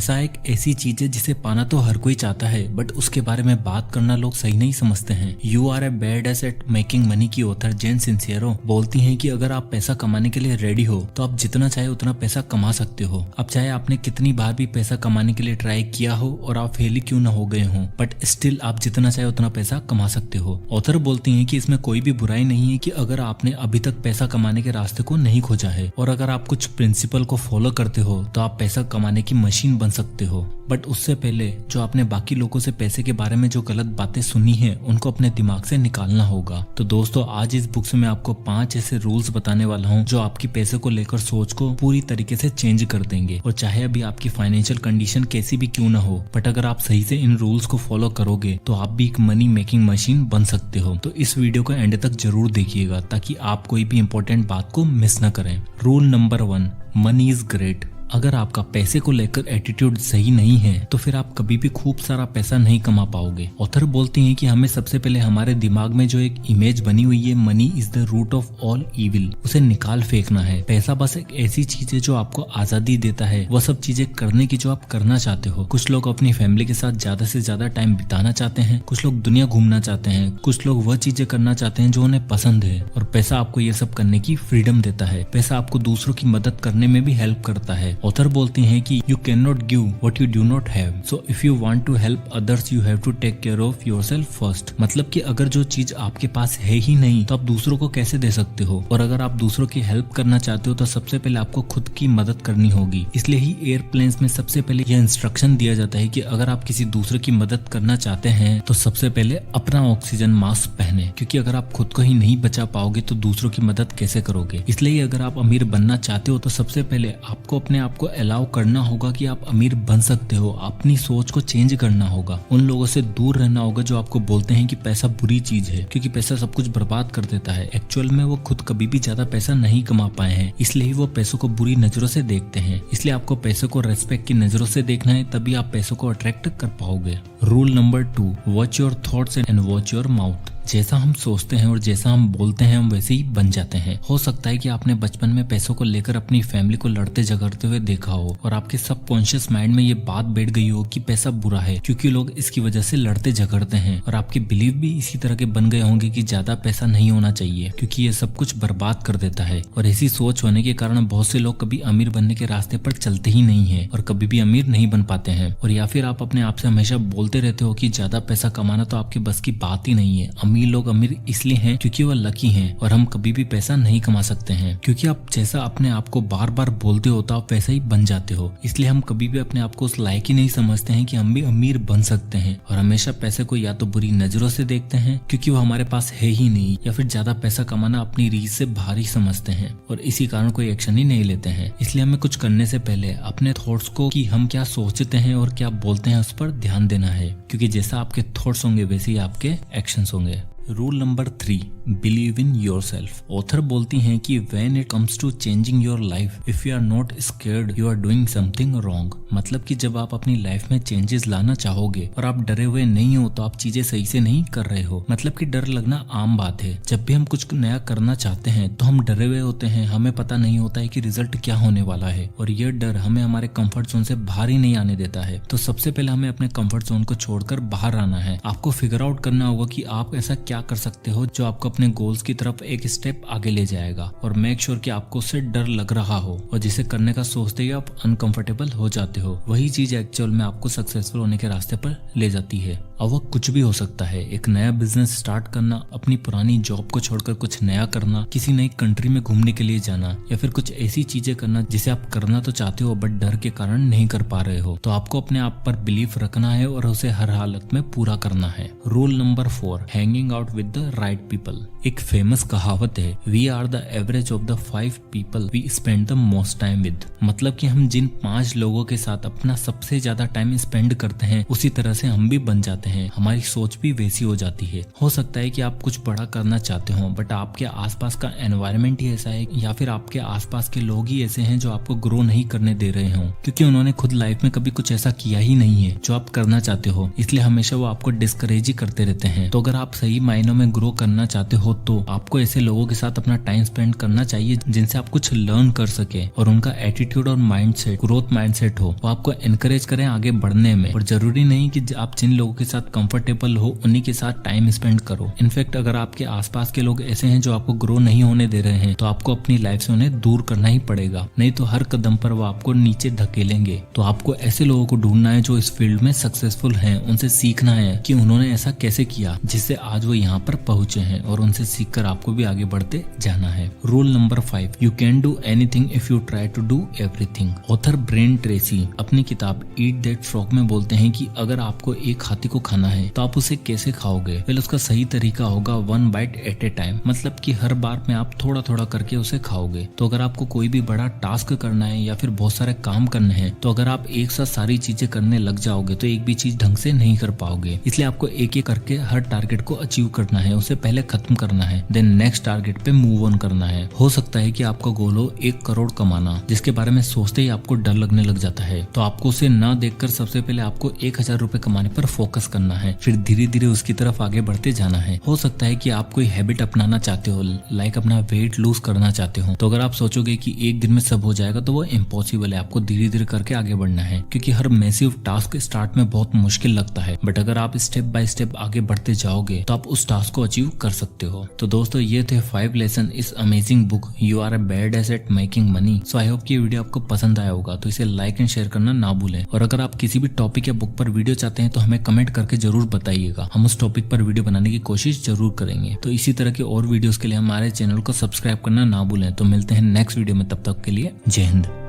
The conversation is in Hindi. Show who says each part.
Speaker 1: पैसा एक ऐसी चीज है जिसे पाना तो हर कोई चाहता है, बट उसके बारे में बात करना लोग सही नहीं समझते हैं। You are a bad at making money की ऑथर जेन सिंसियरो बोलती हैं कि अगर आप पैसा कमाने के लिए रेडी हो तो आप जितना चाहे उतना पैसा कमा सकते हो। अब चाहे आपने कितनी बार भी पैसा कमाने के लिए ट्राई किया हो और आप फेल ही क्यों ना हो गए हो, बट स्टिल आप जितना चाहे उतना पैसा कमा सकते हो। ऑथर बोलती हैं कि इसमें कोई भी बुराई नहीं है कि अगर आपने अभी तक पैसा कमाने के रास्ते को नहीं खोजा है और अगर आप कुछ प्रिंसिपल को फॉलो करते हो तो आप पैसा कमाने की मशीन बन सकते हो। बट उससे पहले जो आपने बाकी लोगों से पैसे के बारे में जो गलत बातें सुनी है उनको अपने दिमाग से निकालना होगा। तो दोस्तों, आज इस बुक से मैं आपको 5 ऐसे रूल्स बताने वाला हूँ जो आपकी पैसे को लेकर सोच को पूरी तरीके से चेंज कर देंगे। और चाहे अभी आपकी फाइनेंशियल कंडीशन कैसी भी क्यों ना हो, बट अगर आप सही से इन रूल्स को फॉलो करोगे तो आप भी एक मनी मेकिंग मशीन बन सकते हो। तो इस वीडियो को एंड तक जरूर देखिएगा ताकि आप कोई भी इंपॉर्टेंट बात को मिस न करें। Rule number 1, money is great. अगर आपका पैसे को लेकर एटीट्यूड सही नहीं है तो फिर आप कभी भी खूब सारा पैसा नहीं कमा पाओगे। ऑथर बोलती हैं कि हमें सबसे पहले हमारे दिमाग में जो एक इमेज बनी हुई है money is the root of all evil, उसे निकाल फेंकना है। पैसा बस एक ऐसी चीज है जो आपको आजादी देता है वह सब चीजें करने की जो आप करना चाहते हो। कुछ लोग अपनी फैमिली के साथ ज्यादा से ज्यादा टाइम बिताना चाहते हैं, कुछ लोग दुनिया घूमना चाहते हैं, कुछ लोग वह चीजें करना चाहते हैं जो उन्हें पसंद है। और पैसा आपको ये सब करने की फ्रीडम देता है। पैसा आपको दूसरों की मदद करने में भी हेल्प करता है। ऑथर बोलती हैं कि you can not give what you do not have, so if you want to help others you have to take care of yourself first. मतलब कि अगर जो चीज आपके पास है ही नहीं तो आप दूसरों को कैसे दे सकते हो, और अगर आप दूसरों की हेल्प करना चाहते हो तो सबसे पहले आपको खुद की मदद करनी होगी। इसलिए ही एयरप्लेन्स में सबसे पहले यह इंस्ट्रक्शन दिया जाता है कि अगर आप किसी दूसरे की मदद करना चाहते हैं तो सबसे पहले अपना ऑक्सीजन मास्क पहने, क्योंकि अगर आप खुद को ही नहीं बचा पाओगे तो दूसरों की मदद कैसे करोगे। इसलिए अगर आप अमीर बनना चाहते हो तो सबसे पहले आपको अपने आप को अलाउ करना होगा कि आप अमीर बन सकते हो। अपनी सोच को चेंज करना होगा। उन लोगों से दूर रहना होगा जो आपको बोलते हैं कि पैसा बुरी चीज है, क्योंकि पैसा सब कुछ बर्बाद कर देता है। एक्चुअल में वो खुद कभी भी ज्यादा पैसा नहीं कमा पाए हैं, इसलिए ही वो पैसों को बुरी नजरों से देखते हैं। इसलिए आपको पैसों को रेस्पेक्ट की नजरों से देखना है, तभी आप पैसों को अट्रैक्ट कर पाओगे। Rule number 2, watch your thoughts and watch your mouth. जैसा हम सोचते हैं और जैसा हम बोलते हैं हम वैसे ही बन जाते हैं। हो सकता है कि आपने बचपन में पैसों को लेकर अपनी फैमिली को लड़ते झगड़ते हुए देखा हो और आपके सबकॉन्शियस माइंड में ये बात बैठ गई हो कि पैसा बुरा है क्योंकि लोग इसकी वजह से लड़ते झगड़ते हैं, और आपके बिलीव भी इसी तरह के बन गए होंगे कि ज्यादा पैसा नहीं होना चाहिए क्योंकि ये सब कुछ बर्बाद कर देता है। और ऐसी सोच होने के कारण बहुत से लोग कभी अमीर बनने के रास्ते पर चलते ही नहीं है और कभी भी अमीर नहीं बन पाते हैं। और या फिर आप अपने आप से हमेशा बोलते रहते हो कि ज्यादा पैसा कमाना तो आपके बस की बात ही नहीं है। अमीर लोग अमीर इसलिए हैं क्योंकि वह लकी हैं, और हम कभी भी पैसा नहीं कमा सकते हैं क्योंकि आप जैसा अपने आप को बार बार बोलते हो तो आप वैसा ही बन जाते हो। इसलिए हम कभी भी अपने आप को उस लायक ही नहीं समझते हैं कि हम भी अमीर बन सकते हैं, और हमेशा पैसे को या तो बुरी नजरों से देखते हैं क्योंकि वो हमारे पास है ही नहीं, या फिर ज्यादा पैसा कमाना अपनी रीच से भारी समझते हैं और इसी कारण कोई एक्शन ही नहीं लेते हैं। इसलिए हमें कुछ करने से पहले अपने थॉट्स को कि हम क्या सोचते हैं और क्या बोलते हैं उस पर ध्यान देना है, क्योंकि जैसा आपके थॉट्स होंगे वैसे ही आपके एक्शंस होंगे। Rule number 3, believe in yourself. Author बोलती हैं कि when it comes to changing your life, if you are not scared you are doing something wrong. मतलब कि जब आप अपनी लाइफ में चेंजेस लाना चाहोगे और आप डरे हुए नहीं हो तो आप चीजें सही से नहीं कर रहे हो। मतलब कि डर लगना आम बात है। जब भी हम कुछ नया करना चाहते हैं तो हम डरे हुए होते हैं, हमें पता नहीं होता है कि रिजल्ट क्या होने वाला है, और यह डर हमें हमारे कंफर्ट जोन से बाहर ही नहीं आने देता है। तो सबसे पहले हमें अपने कंफर्ट जोन को छोड़कर बाहर आना है। आपको फिगर आउट करना होगा कि आप ऐसा क्या कर सकते हो जो आपको अपने गोल्स की तरफ एक स्टेप आगे ले जाएगा, और मेक श्योर कि आपको उससे डर लग रहा हो और जिसे करने का सोचते ही आप अनकंफर्टेबल हो जाते हो। वही चीज एक्चुअल में आपको सक्सेसफुल होने के रास्ते पर ले जाती है। और वो कुछ भी हो सकता है। एक नया बिजनेस स्टार्ट करना, अपनी पुरानी जॉब को छोड़कर कुछ नया करना, किसी नई कंट्री में घूमने के लिए जाना, या फिर कुछ ऐसी चीजें करना जिसे आप करना तो चाहते हो बट डर के कारण नहीं कर पा रहे हो। तो आपको अपने आप पर बिलीफ रखना है और उसे हर हालत में पूरा करना है। Rule number 4, hanging out with the right people. एक फेमस कहावत है, we are the average of the 5 people we spend the most time with. मतलब कि हम जिन 5 लोगों के साथ अपना सबसे ज्यादा टाइम स्पेंड करते हैं उसी तरह से हम भी बन जाते हैं। हैं हमारी सोच भी वैसी हो जाती है। हो सकता है कि आप कुछ बड़ा करना चाहते हो बट आपके आसपास का एनवायरनमेंट ही ऐसा है या फिर आपके आसपास के लोग ही ऐसे हैं जो आपको ग्रो नहीं करने दे रहे हो, क्योंकि उन्होंने खुद लाइफ में कभी कुछ ऐसा किया ही नहीं है जो आप करना चाहते हो, इसलिए हमेशा वो आपको डिस्करेज ही करते रहते हैं। तो अगर आप सही मायनों में ग्रो करना चाहते हो तो आपको ऐसे लोगों के साथ अपना टाइम स्पेंड करना चाहिए जिनसे आप कुछ लर्न कर सके और उनका एटीट्यूड और माइंडसेट ग्रोथ माइंडसेट हो, वो आपको एनकरेज करें आगे बढ़ने में। और जरूरी नहीं कि आप जिन लोगों के साथ कंफर्टेबल हो उन्हीं के साथ टाइम स्पेंड करो। इनफैक्ट अगर आपके आसपास के लोग ऐसे हैं जो आपको ग्रो नहीं होने दे रहे हैं तो आपको अपनी लाइफ से उन्हें दूर करना ही पड़ेगा, नहीं तो हर कदम पर वो आपको नीचे धकेलेंगे। तो आपको ऐसे लोगों को ढूंढना है जो इस फील्ड में सक्सेसफुल हैं, उनसे सीखना है कि उन्होंने ऐसा कैसे किया जिससे आज वो यहाँ पर पहुंचे हैं और उनसे सीखकर आपको भी आगे बढ़ते जाना है। Rule number 5, you can do anything if you try to do everything. Author Brian Tracy अपनी किताब ईट दैट फ्रॉग में बोलते हैं कि अगर आपको एक हाथी को खाना है तो आप उसे कैसे खाओगे? वेल, उसका सही तरीका होगा 1 बाइट एट ए टाइम, मतलब कि हर बार में आप थोड़ा थोड़ा करके उसे खाओगे। तो अगर आपको कोई भी बड़ा टास्क करना है या फिर बहुत सारे काम करने हैं तो अगर आप एक साथ सारी चीजें करने लग जाओगे तो एक भी चीज ढंग से नहीं कर पाओगे। इसलिए आपको एक एक करके हर टारगेट को अचीव करना है, उसे पहले खत्म करना है, देन नेक्स्ट टारगेट पे मूव ऑन करना है। हो सकता है कि आपका गोल हो 1 करोड़ कमाना, जिसके बारे में सोचते ही आपको डर लगने लग जाता है, तो आपको उसे ना देखकर सबसे पहले आपको 1000 रुपए कमाने पर फोकस करना है, फिर धीरे धीरे उसकी तरफ आगे बढ़ते जाना है। हो सकता है कि आप कोई हैबिट अपनाना चाहते हो, लाइक अपना वेट लूज करना चाहते हो, तो अगर आप सोचोगे कि एक दिन में सब हो जाएगा तो वो इम्पॉसिबल है। आपको धीरे धीरे करके आगे बढ़ना है, क्योंकि हर मैसिव टास्क स्टार्ट में बहुत मुश्किल लगता है, बट अगर आप स्टेप बाय स्टेप आगे बढ़ते जाओगे तो आप उस टास्क को अचीव कर सकते हो। तो दोस्तों, ये थे 5 लेसन इस amazing book you are a bad at making money. So I hope कि ये वीडियो आपको पसंद आया होगा, तो इसे लाइक एंड शेयर करना ना भूलें। और अगर आप किसी भी टॉपिक या बुक पर वीडियो चाहते हैं तो हमें कमेंट करके जरूर बताइएगा, हम उस टॉपिक पर वीडियो बनाने की कोशिश जरूर करेंगे। तो इसी तरह के और वीडियोस के लिए हमारे चैनल को सब्सक्राइब करना ना भूलें। तो मिलते हैं नेक्स्ट वीडियो में, तब तक के लिए जय हिंद।